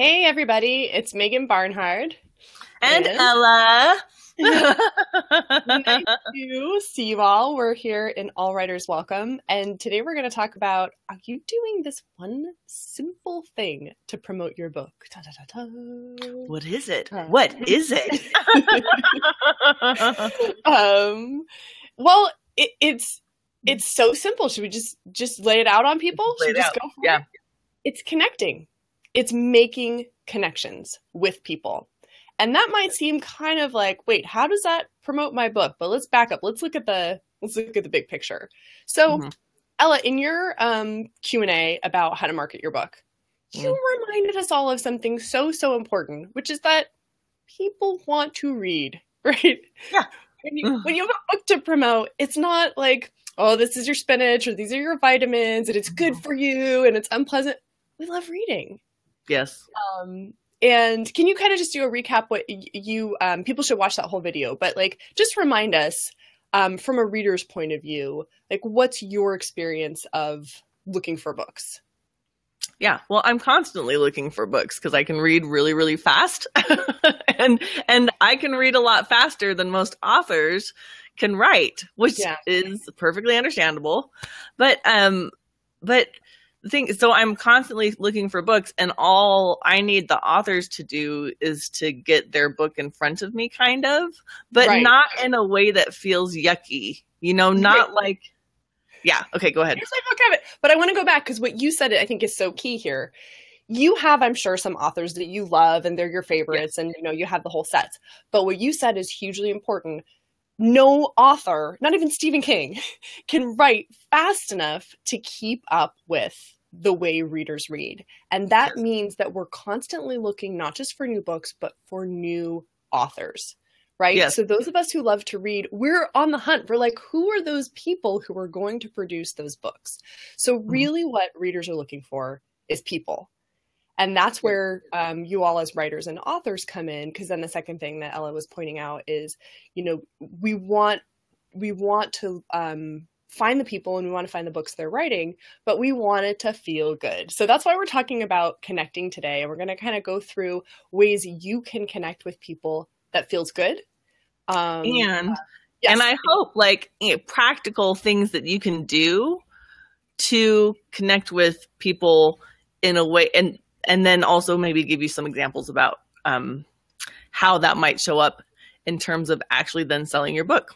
Hey everybody, it's Megan Barnhard, And and Ella. nice to see you all. We're here in All Writers Welcome, and today we're going to talk about, are you doing this one simple thing to promote your book? Ta ta ta What is it? ta. What is it? Um, well, it's so simple. Should we just lay it out on people? Lay Should it we just out. go for Yeah. it? It's connecting. It's making connections with people. And that might seem kind of like, wait, how does that promote my book? But let's back up. Let's look at the big picture. So, Mhm. Ella, in your Q&A about how to market your book, you Mm. reminded us all of something so important, which is that people want to read, right? Yeah. When you have a book to promote, it's not like, oh, this is your spinach or these are your vitamins and it's good for you and it's unpleasant. We love reading. Yes. And can you kind of just do a recap what you people should watch that whole video, but like just remind us from a reader's point of view, like what's your experience of looking for books? Yeah. Well, I'm constantly looking for books because I can read really, really fast. and I can read a lot faster than most authors can write, which Yeah. is perfectly understandable. But the thing is, so I'm constantly looking for books, and all I need the authors to do is to get their book in front of me, kind of, but Right. not in a way that feels yucky, not like, yeah. Okay, go ahead. Here's my book of it. But I want to go back because what you said I think is so key here. You have, I'm sure, some authors that you love and they're your favorites, and you have the whole sets. But what you said is hugely important. No author, not even Stephen King, can write fast enough to keep up with the way readers read. And that means that we're constantly looking not just for new books, but for new authors, right? Yes. So those of us who love to read, we're on the hunt. We're like, who are those people who are going to produce those books? So really what readers are looking for is people. And that's where you all as writers and authors come in, because then the second thing that Ella was pointing out is, we want to find the people and we want to find the books they're writing, but we want it to feel good. So that's why we're talking about connecting today. And we're going to kind of go through ways you can connect with people that feels good. And Yes. I hope practical things that you can do to connect with people in a way, and then also maybe give you some examples about how that might show up in terms of actually then selling your book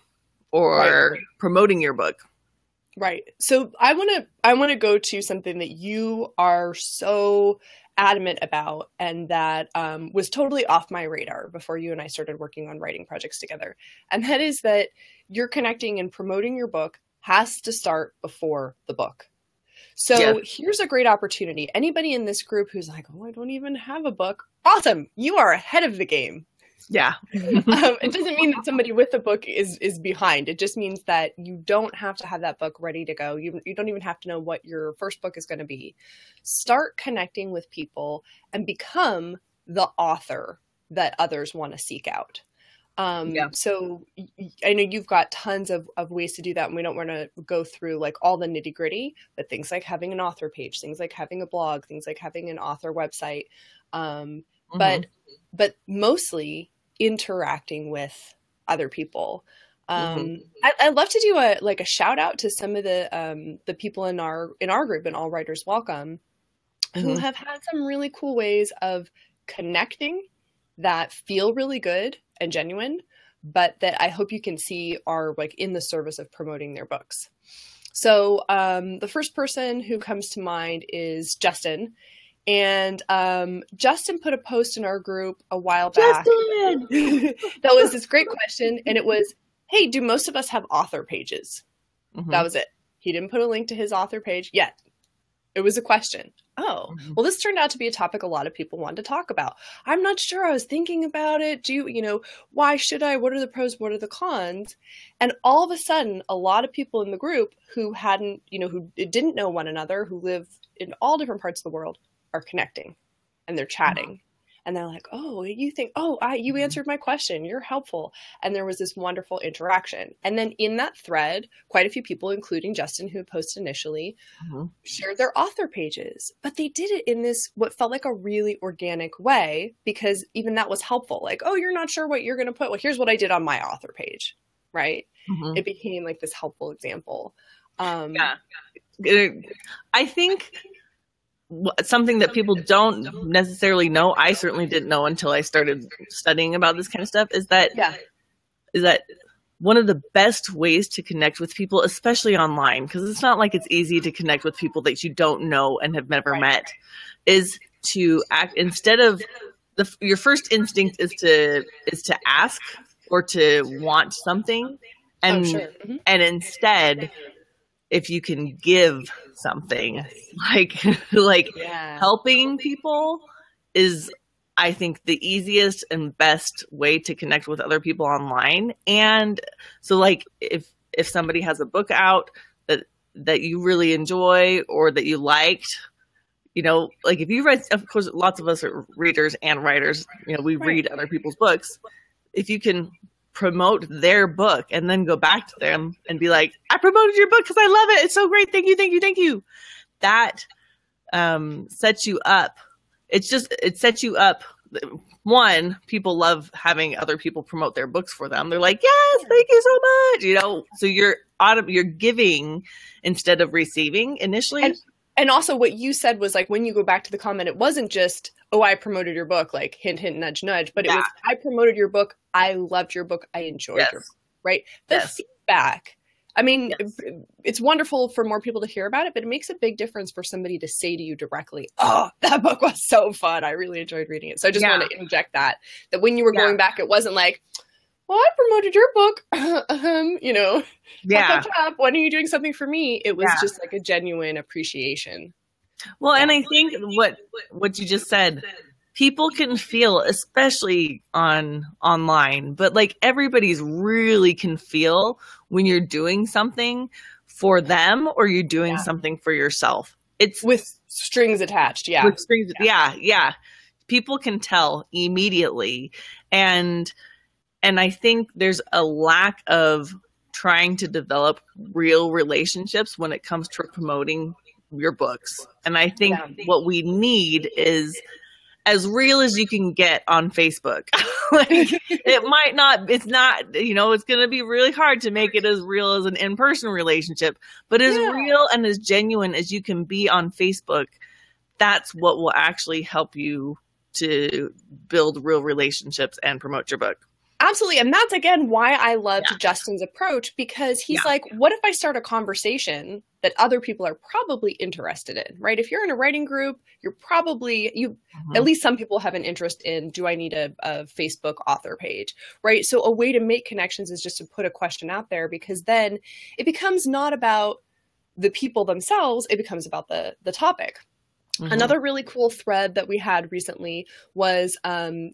or promoting your book. Right. So I want to go to something that you are so adamant about, and that was totally off my radar before you and I started working on writing projects together. And that is that you're connecting and promoting your book has to start before the book. So here's a great opportunity. Anybody in this group who's like, oh, I don't even have a book. Awesome. You are ahead of the game. Yeah. It doesn't mean that somebody with a book is behind. It just means that you don't have to have that book ready to go. You don't even have to know what your first book is going to be. Start connecting with people and become the author that others want to seek out. So I know you've got tons of ways to do that, and we don't want to go through like all the nitty gritty, but things like having an author page, things like having a blog, things like having an author website. But mostly interacting with other people. I'd love to do a shout out to some of the people in our group in All Writers Welcome who have had some really cool ways of connecting that feel really good and genuine, but that I hope you can see are like in the service of promoting their books. So the first person who comes to mind is Justin. And Justin put a post in our group a while back that was this great question. And it was, hey, do most of us have author pages? That was it. He didn't put a link to his author page yet. It was a question. Oh, well, this turned out to be a topic a lot of people wanted to talk about. I'm not sure. I was thinking about it. Why should I? What are the pros? What are the cons? And all of a sudden, a lot of people in the group who who didn't know one another, who live in all different parts of the world, are connecting and they're chatting. and they're like, oh, you think, oh, you answered my question, you're helpful. And there was this wonderful interaction. And then in that thread, quite a few people, including Justin, who had posted initially, shared their author pages, but they did it in this what felt like a really organic way, because even that was helpful. Like, oh, you're not sure what you're going to put, well, here's what I did on my author page, right? It became like this helpful example. I think something that people don't necessarily know, I certainly didn't know until I started studying about this kind of stuff, is that one of the best ways to connect with people, especially online, because it's not like it's easy to connect with people that you don't know and have never met, is to act instead of your first instinct is to ask or to want something, and and instead, if you can give something, like helping people is, I think, the easiest and best way to connect with other people online. And so, like, if somebody has a book out that you really enjoy or that you liked, you know, like if you read, of course, lots of us are readers and writers, you know, we read other people's books. If you can promote their book and then go back to them and be like, I promoted your book because I love it. It's so great. Thank you. Thank you. Thank you. That sets you up. It sets you up. One, people love having other people promote their books for them. They're like, yes, thank you so much. You know, so you're giving instead of receiving initially. And also what you said was like, when you go back to the comment, it wasn't just, oh, I promoted your book, like hint, hint, nudge, nudge, but it was, I promoted your book. I loved your book. I enjoyed your book, right? The feedback. I mean, it's wonderful for more people to hear about it, but it makes a big difference for somebody to say to you directly, oh, that book was so fun. I really enjoyed reading it. So I just want to inject that when you were going back, it wasn't like, well, I promoted your book, you know, when are you doing something for me? It was just like a genuine appreciation. Well, and I think what you just said, people can feel, especially online, but like everybody's really can feel when you're doing something for them or you're doing something for yourself. It's with strings attached. Yeah. With strings. Yeah. People can tell immediately. And I think there's a lack of trying to develop real relationships when it comes to promoting your books. And I think what we need is as real as you can get on Facebook. Like, it's not, you know, it's going to be really hard to make it as real as an in-person relationship, but as real and as genuine as you can be on Facebook, that's what will actually help you to build real relationships and promote your book. Absolutely. And that's, again, why I loved Justin's approach, because he's like, what if I start a conversation that other people are probably interested in, right? If you're in a writing group, you're probably, at least some people have an interest in, do I need a Facebook author page, right? So a way to make connections is just to put a question out there, because then it becomes not about the people themselves, it becomes about the topic. Another really cool thread that we had recently was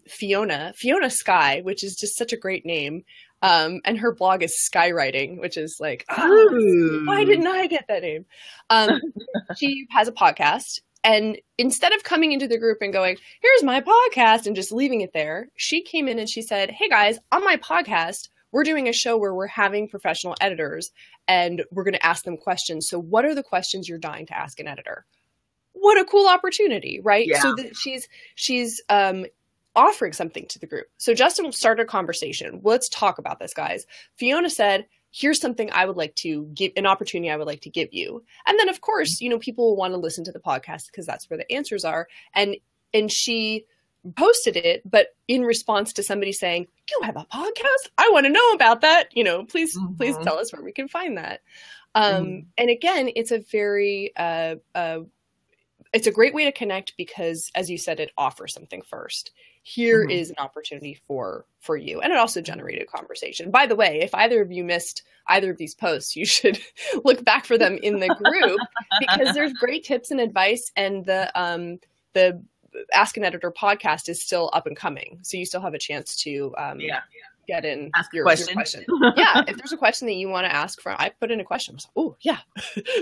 Fiona Sky, which is just such a great name. And her blog is Skywriting, which is like, why didn't I get that name? She has a podcast. And instead of coming into the group and going, here's my podcast, and just leaving it there, she came in and she said, hey guys, on my podcast, we're doing a show where we're having professional editors and we're going to ask them questions. So what are the questions you're dying to ask an editor? What a cool opportunity, right? Yeah. So that she's offering something to the group. So Justin started a conversation. Let's talk about this, guys. Fiona said, here's something I would like to give, an opportunity I would like to give you. And then, of course, you know, people will want to listen to the podcast because that's where the answers are. And she posted it, but in response to somebody saying, you have a podcast? I want to know about that. You know, please tell us where we can find that. And again, it's a very, it's a great way to connect because, as you said, it offers something first. Here is an opportunity for you. And it also generated conversation. By the way, if either of you missed either of these posts, you should look back for them in the group because there's great tips and advice. And the Ask an Editor podcast is still up and coming. So you still have a chance to get in your question. Yeah. If there's a question that you want to ask I put in a question. I was like, oh yeah,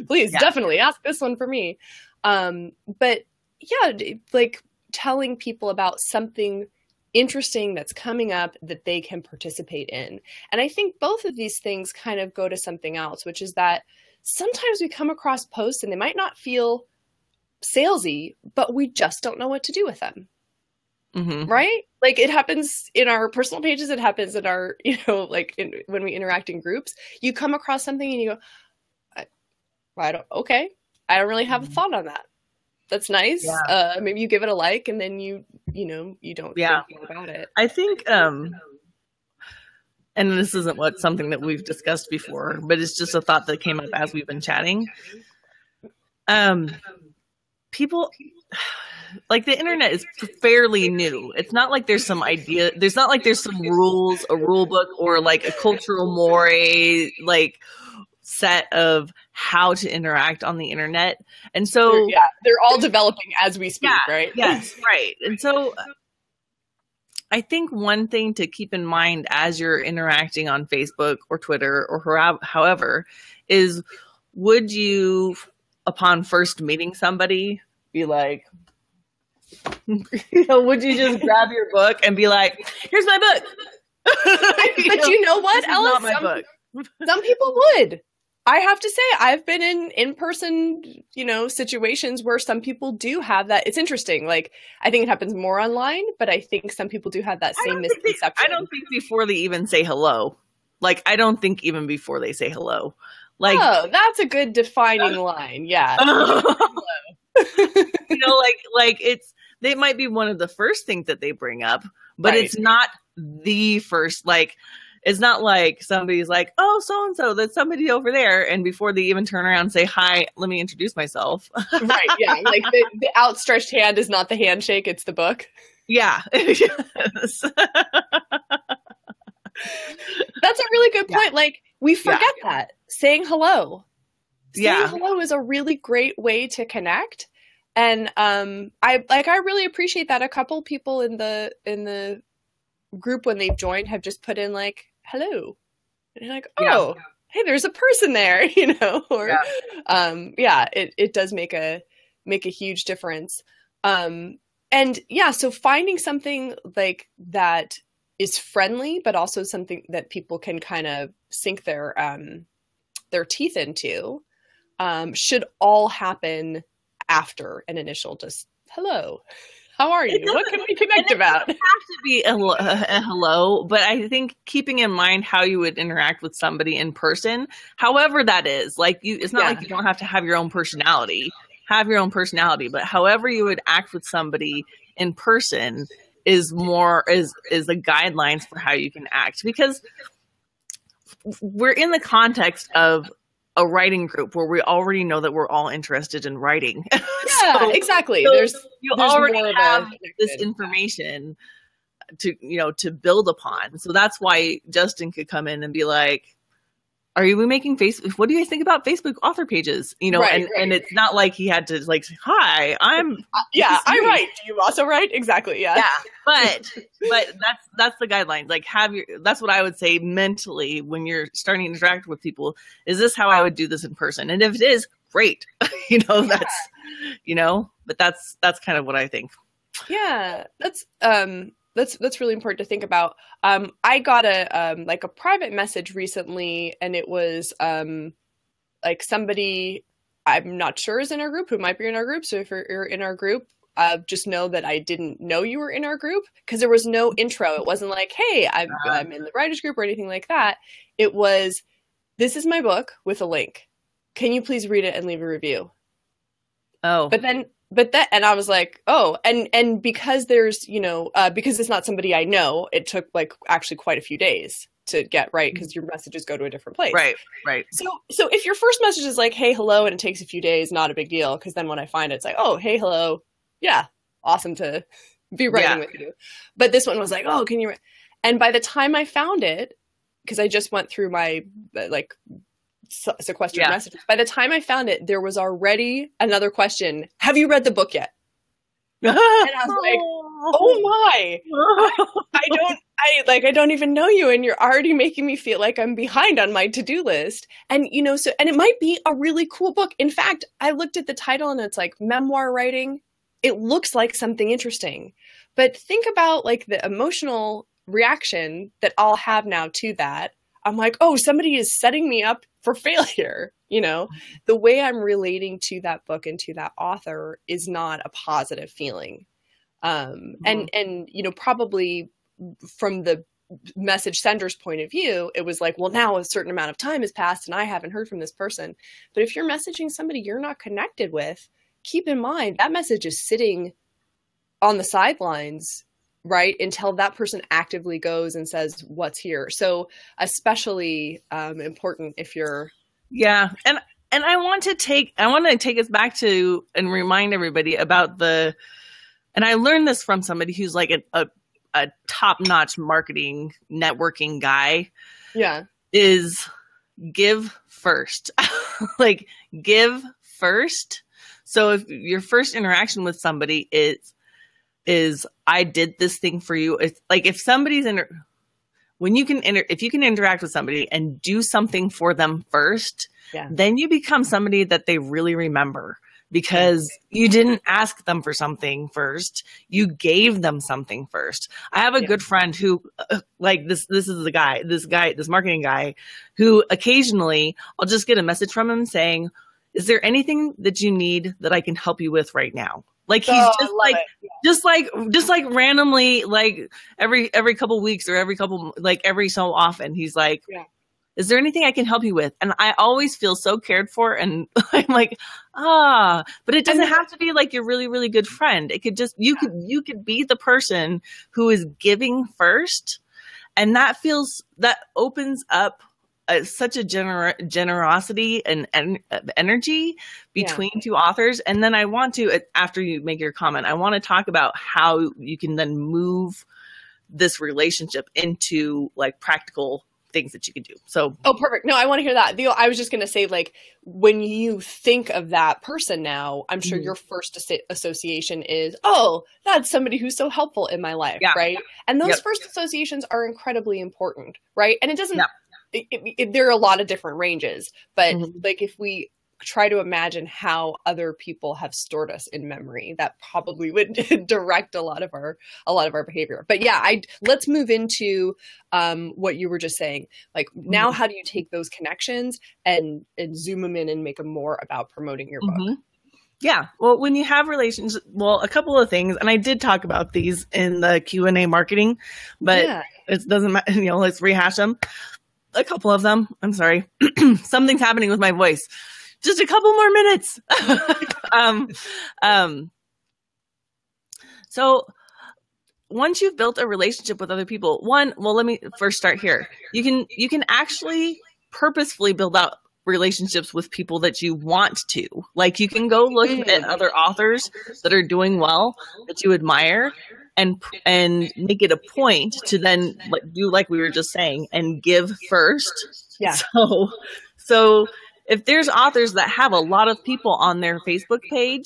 please definitely ask this one for me. But yeah, like telling people about something interesting that's coming up that they can participate in. And I think both of these things kind of go to something else, which is that sometimes we come across posts and they might not feel salesy, but we just don't know what to do with them. Mm-hmm. Right? Like it happens in our personal pages. It happens in our, like when we interact in groups, you come across something and you go, I don't really have a thought on that. That's nice. Yeah. Maybe you give it a like and then you don't think more about it. I think, and this isn't something that we've discussed before, but it's just a thought that came up as we've been chatting. People, like the internet is fairly new. It's not like there's some idea. There's not like there's some rules, a rule book, or like a cultural mores, like set of how to interact on the internet. And so they're all developing as we speak, right? Yes, right. And so I think one thing to keep in mind as you're interacting on Facebook or Twitter or however is, would you, upon first meeting somebody, be like, would you just grab your book and be like, here's my book? But you know what, Ellis? Not my book. Some people would. I have to say, I've been in person, situations where some people do have that. It's interesting. Like, I think it happens more online, but I think some people do have that same misconception. I don't think before they even say hello. Like, I don't think even before they say hello. Like, oh, that's a good defining line. Yeah. They might be one of the first things that they bring up, but It's not the first, like, it's not like somebody's like, oh, so-and-so, that's somebody over there. And before they even turn around and say, hi, let me introduce myself. Right. Yeah. Like the outstretched hand is not the handshake. It's the book. Yeah. Yes. That's a really good point. Like we forget that saying hello. Saying hello is a really great way to connect. And I really appreciate that a couple people in the group when they've joined have just put in like hello, and you're like, oh, hey, there's a person there, or it does make a huge difference. So finding something like that is friendly, but also something that people can kind of sink their teeth into, should all happen after an initial just hello. How are you? What can we connect about? It doesn't have to be a hello, but I think keeping in mind how you would interact with somebody in person, however that is, like it's not like you don't have to have your own personality. Have your own personality, but however you would act with somebody in person is the guidelines for how you can act, because we're in the context of a writing group where we already know that we're all interested in writing. Yeah, exactly. There's already have this information to build upon. So that's why Justin could come in and be like, are we making Facebook? What do you guys think about Facebook author pages? And it's not like he had to like, hi, I'm I write. Do you also write? Exactly. Yeah. Yeah. But that's the guidelines. Like that's what I would say mentally when you're starting to interact with people. Is this how I would do this in person? And if it is, great. But that's kind of what I think. Yeah. That's really important to think about. I got a private message recently, and it was like somebody I'm not sure is in our group who might be in our group. So if you're in our group, just know that I didn't know you were in our group, because there was no intro. It wasn't like, hey, I'm in the writers group or anything like that. It was, this is my book with a link. Can you please read it and leave a review? Oh, and I was like, oh, and because there's, because it's not somebody I know, it took like actually quite a few days to get right, because your messages go to a different place. Right. So if your first message is like, hey, hello, and it takes a few days, not a big deal, because then when I find it, it's like, oh, hey, hello. Yeah. Awesome to be writing with you. But this one was like, oh, can you, and by the time I found it, because I just went through my sequestered messages. By the time I found it, there was already another question. Have you read the book yet? And I was like, oh my, I don't even know you, and you're already making me feel like I'm behind on my to-do list. And, and it might be a really cool book. In fact, I looked at the title and it's like memoir writing it looks like something interesting. But think about like the emotional reaction that I'll have now to that. I'm like, oh, somebody is setting me up for failure. You know, the way I'm relating to that book and to that author is not a positive feeling. And, you know, probably from the message sender's point of view, it was like, well, now a certain amount of time has passed and I haven't heard from this person. But if you're messaging somebody you're not connected with, keep in mind that message is sitting on the sidelines, right, until that person actively goes and says what's here. So especially important if you're and I want to take us back to and remind everybody about and I learned this from somebody who's like a top-notch marketing networking guy. Yeah, is give first. Like, give first. So if your first interaction with somebody is I did this thing for you. It's like if somebody's if you can interact with somebody and do something for them first, then you become somebody that they really remember, because you didn't ask them for something first. You gave them something first. I have a good friend who like this is this marketing guy who occasionally I'll just get a message from him saying, is there anything that you need that I can help you with right now? Like he's just like randomly, like every couple weeks or every so often, he's like, is there anything I can help you with? And I always feel so cared for. And I'm like, but it doesn't have to be like your really, really good friend. It could just, you could be the person who is giving first. And that opens up such a generosity and energy between two authors. And then I want to, after you make your comment, I want to talk about how you can then move this relationship into like practical things that you can do. So, perfect. No, I want to hear that. I was just going to say, like, when you think of that person now, I'm sure your first association is, oh, that's somebody who's so helpful in my life, right? And those first associations are incredibly important, right? And it doesn't, there are a lot of different ranges, but like if we try to imagine how other people have stored us in memory, that probably would direct a lot of our behavior. But let's move into what you were just saying. Like now, how do you take those connections and zoom them in and make them more about promoting your book? Yeah. Well, when you have relations, a couple of things, and I did talk about these in the Q&A marketing, but it doesn't matter. You know, let's rehash them. A couple of them. I'm sorry. Something's happening with my voice. Just a couple more minutes. So once you've built a relationship with other people, let me first start here. You can actually purposefully build out relationships with people that you want to. Like you can go look at other authors that are doing well, that you admire, and make it a point to then do like we were just saying and give first. Yeah. So if there's authors that have a lot of people on their Facebook page,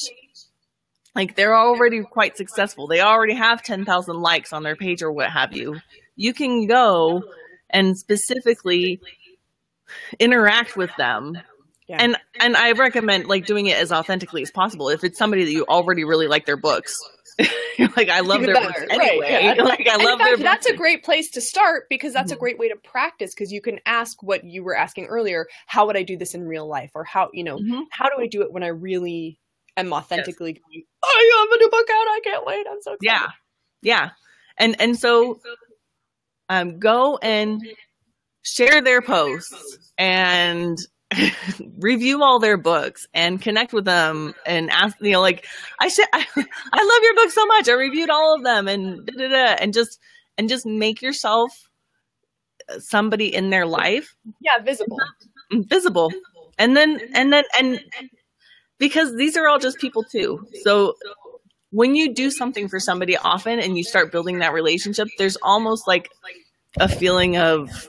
like they're already quite successful, they already have 10,000 likes on their page or what have you, you can go and specifically interact with them. And I recommend like doing it as authentically as possible. If it's somebody that you already really like their books, like I love their books anyway. Like I love their books. That's a great place to start, because that's a great way to practice, because you can ask what you were asking earlier. How would I do this in real life? Or how do I do it when I really am authentically going, oh, you have a new book out, I can't wait, I'm so excited. Yeah. And so go and share their posts and review all their books and connect with them and ask, I love your book so much, I reviewed all of them, and and just make yourself somebody in their life. Visible. And because these are all just people too. So when you do something for somebody often and you start building that relationship, there's almost like a feeling of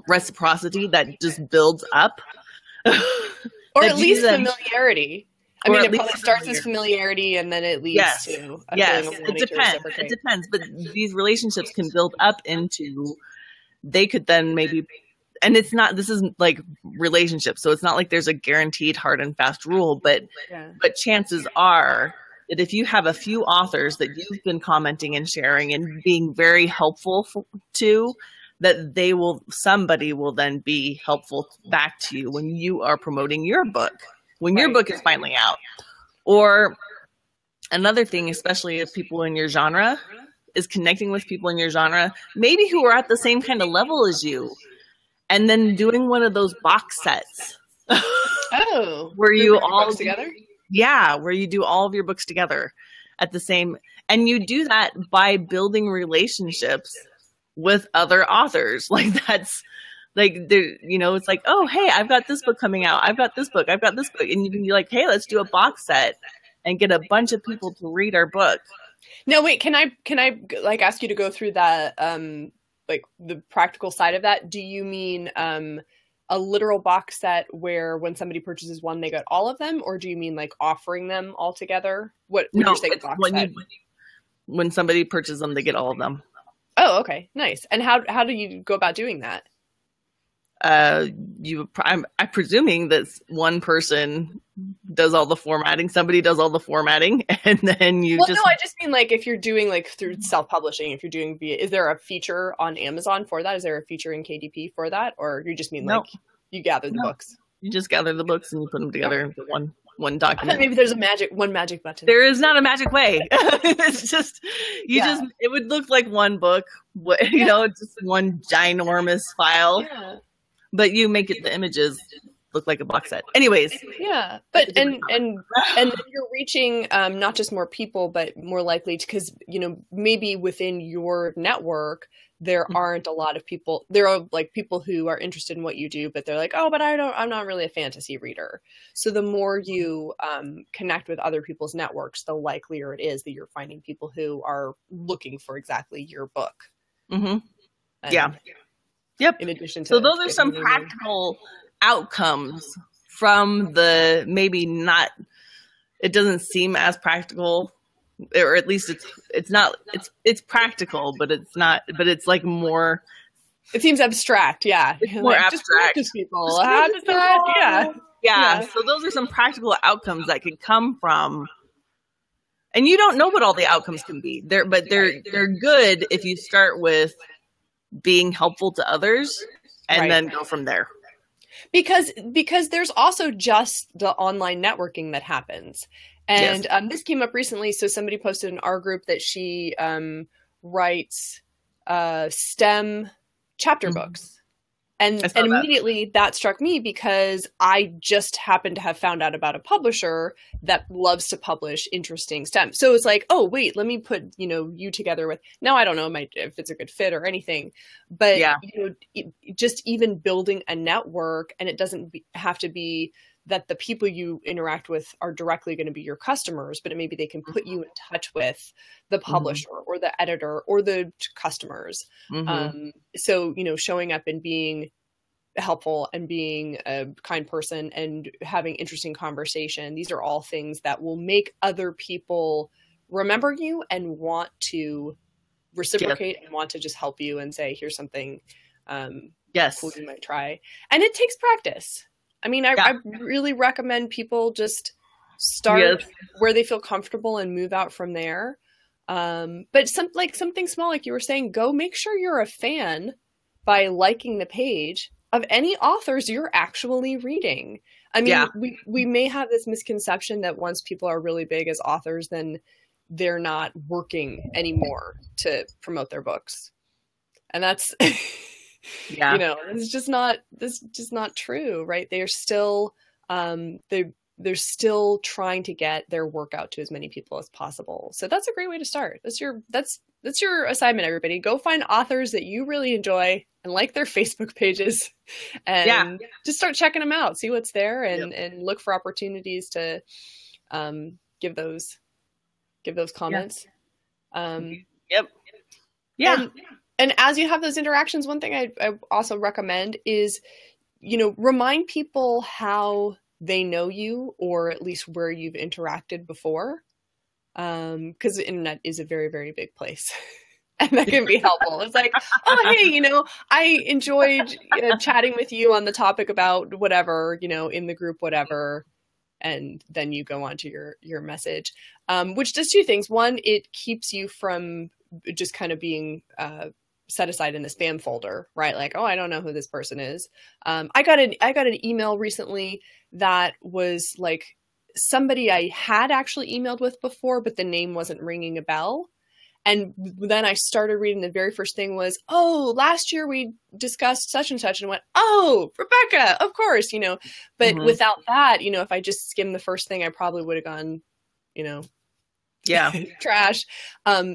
reciprocity that just builds up. Or at least familiarity. I mean, it probably starts as familiarity and then it leads to a feeling of wanting to reciprocate. It depends. But these relationships can build up into, they could then maybe and it's not, this is like relationships, so it's not like there's a guaranteed hard and fast rule, but chances are that if you have a few authors that you've been commenting and sharing and being very helpful to, that somebody will then be helpful back to you when you are promoting your book, when your book is finally out. Or another thing, especially if people in your genre, is connecting with people in your genre, maybe who are at the same kind of level as you, and then doing one of those box sets. Oh, where you all together? Yeah, where you do all of your books together at the same, and you do that by building relationships with other authors. Like that's like, it's like, oh, hey, I've got this book coming out. I've got this book. And you can be like, hey, let's do a box set and get a bunch of people to read our book. No, wait, can I like ask you to go through that, like the practical side of that? Do you mean, a literal box set where when somebody purchases one, they get all of them? Or do you mean like offering them all together? When you're saying box set? When somebody purchases them, they get all of them. Oh, okay. Nice. And how do you go about doing that? I'm presuming that one person does all the formatting, somebody does all the formatting, and then no, I just mean like if you're doing like through self-publishing, if you're doing is there a feature on Amazon for that? Is there a feature in KDP for that? Or you just mean like you gather the books? You just gather the books and you put them together into one document. I thought maybe there's one magic button. There is not a magic way. It's just, it would look like one book, it's just one ginormous file. Yeah. But you make the images look like a box set. Anyways. Yeah. But, and you're reaching, not just more people, but more likely because, maybe within your network, there aren't a lot of people. There are like people who are interested in what you do, but they're like, oh, but I'm not really a fantasy reader. So the more you connect with other people's networks, the likelier it is that you're finding people who are looking for exactly your book. Mm-hmm. Yeah. Yep. In addition to, so those are some practical outcomes from the maybe not, it doesn't seem as practical, or at least it's practical, but it's not, but it's like more. It seems abstract. Yeah. It's more abstract. Just people. How does that? Yeah. So those are some practical outcomes that could come from, and you don't know what all the outcomes can be there, but they're good if you start with being helpful to others and then go from there. Because there's also just the online networking that happens. And this came up recently. So somebody posted in our group that she writes STEM chapter books. And immediately that struck me because I just happened to have found out about a publisher that loves to publish interesting STEM. So it's like, oh, wait, let me put, you together with, now I don't know if it's a good fit or anything, but just even building a network, and it doesn't have to be that the people you interact with are directly going to be your customers, but maybe they can put you in touch with the publisher or the editor or the customers. So, showing up and being helpful and being a kind person and having interesting conversation, these are all things that will make other people remember you and want to reciprocate and want to just help you and say, here's something cool you might try. And it takes practice. I mean, I really recommend people just start where they feel comfortable and move out from there. But something small, like you were saying, go make sure you're a fan by liking the page of any authors you're actually reading. I mean, we may have this misconception that once people are really big as authors, then they're not working anymore to promote their books. And that's... it's just not true, right? They're still they're still trying to get their work out to as many people as possible. So that's a great way to start. That's your assignment, everybody. Go find authors that you really enjoy and like their Facebook pages, and just start checking them out, see what's there, and look for opportunities to give those comments. And as you have those interactions, one thing I also recommend is, remind people how they know you, or at least where you've interacted before. Because the internet is a very, very big place. And that can be helpful. It's like, oh, hey, you know, I enjoyed chatting with you on the topic about whatever, you know, in the group, whatever. And then you go on to your message, which does two things. One, it keeps you from just kind of being set aside in the spam folder, right? Like, oh, I don't know who this person is. I got an email recently that was like somebody I had actually emailed with before, but the name wasn't ringing a bell. And then I started reading, the very first thing was, oh, last year we discussed such and such, and went, oh, Rebecca, of course, you know. But without that, you know, if I just skimmed the first thing, I probably would have gone, you know, trash.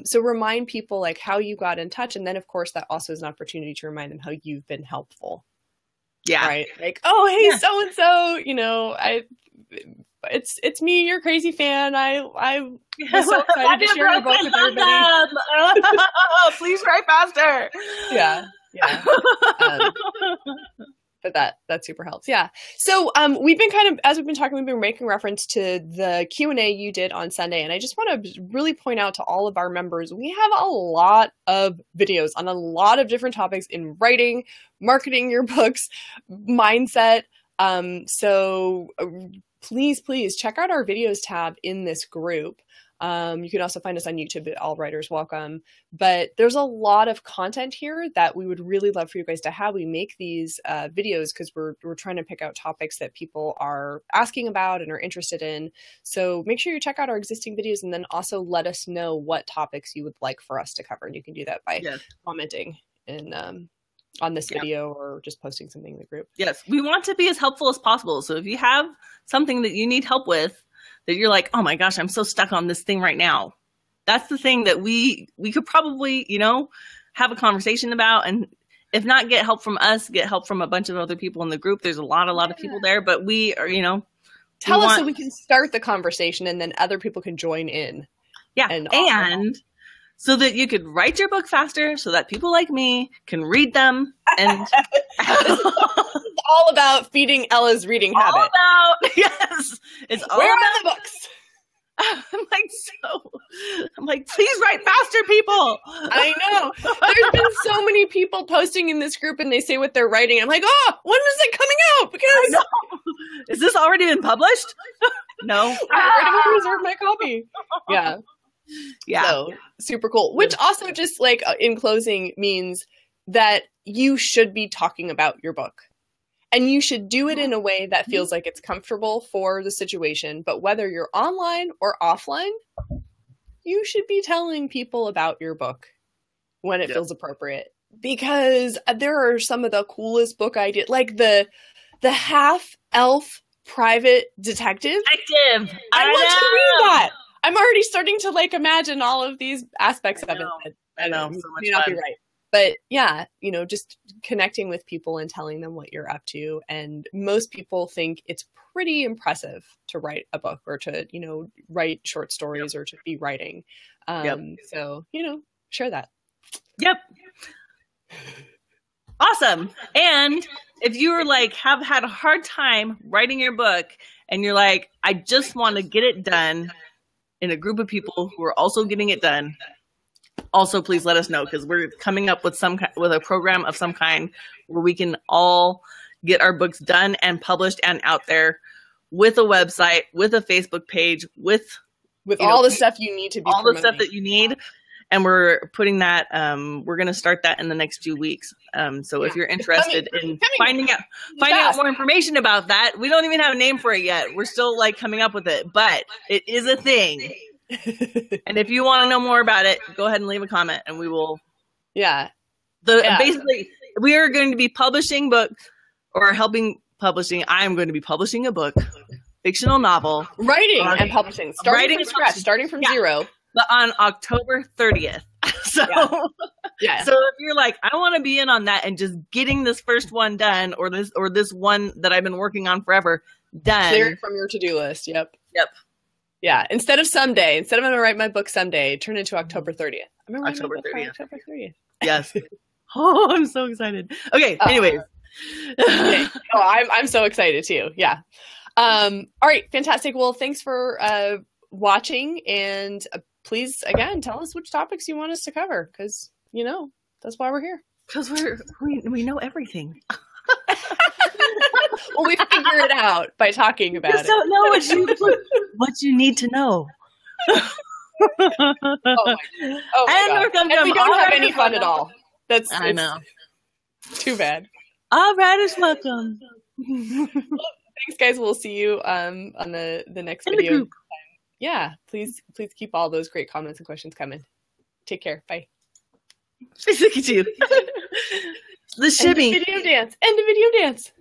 So remind people like how you got in touch. And then, of course, that also is an opportunity to remind them how you've been helpful. Yeah. Right. Like, oh, hey, so-and-so, you know, it's me, your crazy fan. I was so excited to share your book with everybody. Please write faster. Yeah. But that super helps. Yeah. So we've been kind of, as we've been talking, we've been making reference to the Q&A you did on Sunday. And I just want to really point out to all of our members, we have a lot of videos on a lot of different topics in writing, marketing your books, mindset. So please check out our videos tab in this group. You can also find us on YouTube at All Writers Welcome. But there's a lot of content here that we would really love for you guys to have. We make these videos because we're trying to pick out topics that people are asking about and are interested in. So make sure you check out our existing videos and then also let us know what topics you would like for us to cover. And you can do that by commenting in on this video or just posting something in the group. Yes, we want to be as helpful as possible. So if you have something that you need help with, that you're like, oh my gosh, I'm so stuck on this thing right now. That's the thing that we could probably, you know, have a conversation about. And if not get help from us, get help from a bunch of other people in the group. There's a lot of people there, but we are, you know. Tell us so we can start the conversation and then other people can join in. Yeah. And so that you could write your book faster so that people like me can read them. And it's all about feeding Ella's reading habit. It's all Where about are the books? I'm like, please write faster, people. I know. There's been so many people posting in this group and they say what they're writing. I'm like, oh, when is it coming out? Because is this already been published? No. I'm ready to reserve my copy. Yeah. So super cool. Which also just like in closing means that you should be talking about your book. And you should do it in a way that feels like it's comfortable for the situation. But whether you're online or offline, you should be telling people about your book when it feels appropriate. Because there are some of the coolest book ideas, like the half-elf private detective. I want to read that. I'm already starting to like imagine all of these aspects of it. I know. So much may not be right. But yeah, you know, just connecting with people and telling them what you're up to. And most people think it's pretty impressive to write a book or to, you know, write short stories or to be writing. So, you know, share that. Yep. Awesome. And if you were like, have had a hard time writing your book and you're like, I just want to get it done in a group of people who are also getting it done, also, please let us know because we're coming up with with a program of some kind where we can all get our books done and published and out there with a website, with a Facebook page, with all the stuff you need to be all promoting. The stuff that you need. And we're putting that. We're going to start that in the next few weeks. So if you're interested in finding out more information about that, we don't even have a name for it yet. We're still like coming up with it, but it is a thing. And if you want to know more about it, go ahead and leave a comment and we will. Basically, we are going to be publishing books or helping publishing. I am going to be publishing a book, fictional novel. Writing and publishing. Starting from scratch, starting from zero. But on October 30th. So if you're like, I want to be in on that and just getting this first one done or this one that I've been working on forever done. Clear it from your to-do list. Yep. Yeah, instead of I'm going to write my book someday, turn it into October 30th. I'm going to write October my book 30th. October 30th. Yes. Oh, I'm so excited. Okay, anyways. Okay. I'm so excited too. Yeah. All right, fantastic. Well, thanks for watching, and please, again, tell us which topics you want us to cover, because, you know, that's why we're here. Because we know everything. Well, we figure it out by talking about just don't know what you need to know. Oh my God. And we don't have any fun at all. I know. Too bad. All riders welcome. Thanks, guys. We'll see you on the next video. Yeah, please keep all those great comments and questions coming. Take care. Bye. Look at you. The shimmy. End of video dance.